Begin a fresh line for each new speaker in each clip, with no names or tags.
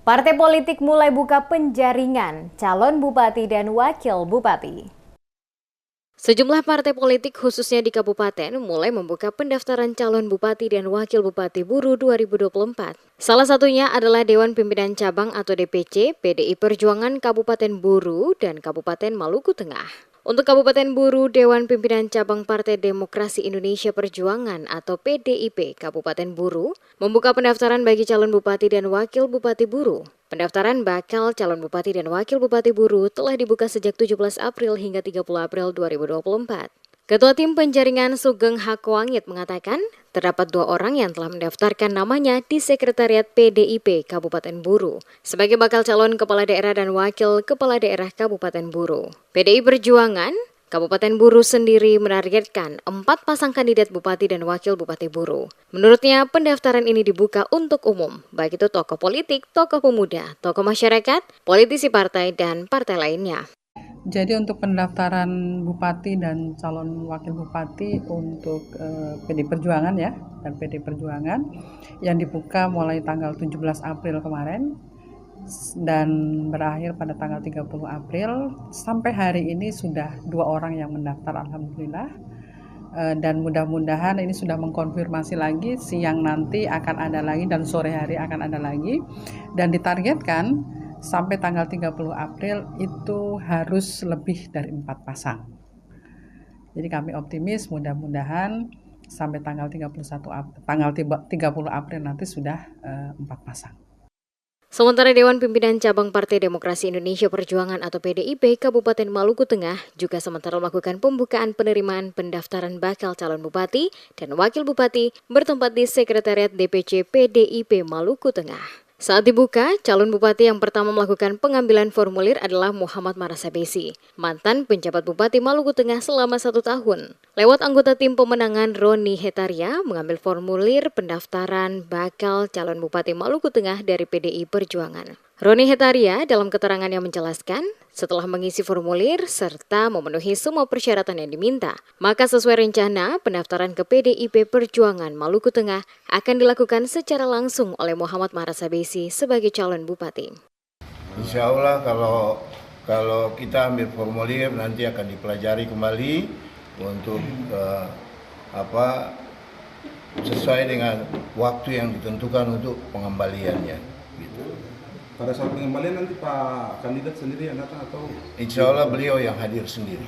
Partai politik mulai buka penjaringan calon bupati dan wakil bupati. Sejumlah partai politik khususnya di kabupaten mulai membuka pendaftaran calon bupati dan wakil bupati Buru 2024. Salah satunya adalah Dewan Pimpinan Cabang atau DPC PDI Perjuangan Kabupaten Buru dan Kabupaten Maluku Tengah. Untuk Kabupaten Buru, Dewan Pimpinan Cabang Partai Demokrasi Indonesia Perjuangan atau PDIP Kabupaten Buru membuka pendaftaran bagi calon bupati dan wakil bupati Buru. Pendaftaran bakal calon bupati dan wakil bupati Buru telah dibuka sejak 17 April hingga 30 April 2024. Ketua Tim Penjaringan Sugeng Hakwangit mengatakan, terdapat 2 orang yang telah mendaftarkan namanya di Sekretariat PDIP Kabupaten Buru sebagai bakal calon kepala daerah dan wakil kepala daerah Kabupaten Buru. PDI Perjuangan Kabupaten Buru sendiri menargetkan 4 pasang kandidat bupati dan wakil bupati Buru. Menurutnya, pendaftaran ini dibuka untuk umum, baik itu tokoh politik, tokoh pemuda, tokoh masyarakat, politisi partai, dan partai lainnya.
Jadi untuk pendaftaran bupati dan calon wakil bupati untuk PDI Perjuangan ya, dan PDI Perjuangan yang dibuka mulai tanggal 17 April kemarin dan berakhir pada tanggal 30 April. Sampai hari ini sudah 2 orang yang mendaftar, alhamdulillah. Dan mudah-mudahan ini sudah mengkonfirmasi lagi, siang nanti akan ada lagi dan sore hari akan ada lagi. Dan ditargetkan sampai tanggal 30 April itu harus lebih dari 4 pasang. Jadi kami optimis mudah-mudahan sampai tanggal 30 April nanti sudah 4 pasang.
Sementara Dewan Pimpinan Cabang Partai Demokrasi Indonesia Perjuangan atau PDIP Kabupaten Maluku Tengah juga sementara melakukan pembukaan penerimaan pendaftaran bakal calon bupati dan wakil bupati bertempat di Sekretariat DPC PDIP Maluku Tengah. Saat dibuka, calon bupati yang pertama melakukan pengambilan formulir adalah Muhammad Marasabesi, mantan penjabat Bupati Maluku Tengah selama 1 tahun. Lewat anggota tim pemenangan Roni Hetaria mengambil formulir pendaftaran bakal calon Bupati Maluku Tengah dari PDI Perjuangan. Roni Hetaria dalam keterangannya menjelaskan, setelah mengisi formulir serta memenuhi semua persyaratan yang diminta, maka sesuai rencana pendaftaran ke PDIP Perjuangan Maluku Tengah akan dilakukan secara langsung oleh Muhammad Marasabesi sebagai calon bupati.
Insya Allah kalau kita ambil formulir nanti akan dipelajari kembali untuk sesuai dengan waktu yang ditentukan untuk pengembaliannya. Gitu.
Pada saat pengembalian nanti Pak kandidat sendiri yang datang atau?
Insya Allah beliau yang hadir sendiri.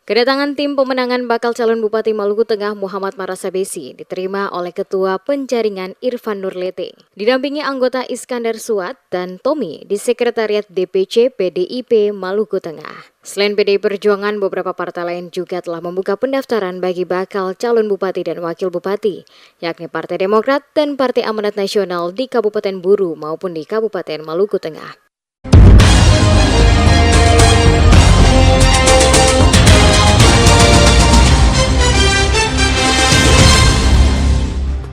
Kedatangan tim pemenangan bakal calon Bupati Maluku Tengah Muhammad Marasabesi diterima oleh Ketua Penjaringan Irfan Nurlete, didampingi anggota Iskandar Suat dan Tommy di Sekretariat DPC PDIP Maluku Tengah. Selain PDI Perjuangan, beberapa partai lain juga telah membuka pendaftaran bagi bakal calon bupati dan wakil bupati, yakni Partai Demokrat dan Partai Amanat Nasional di Kabupaten Buru maupun di Kabupaten Maluku Tengah.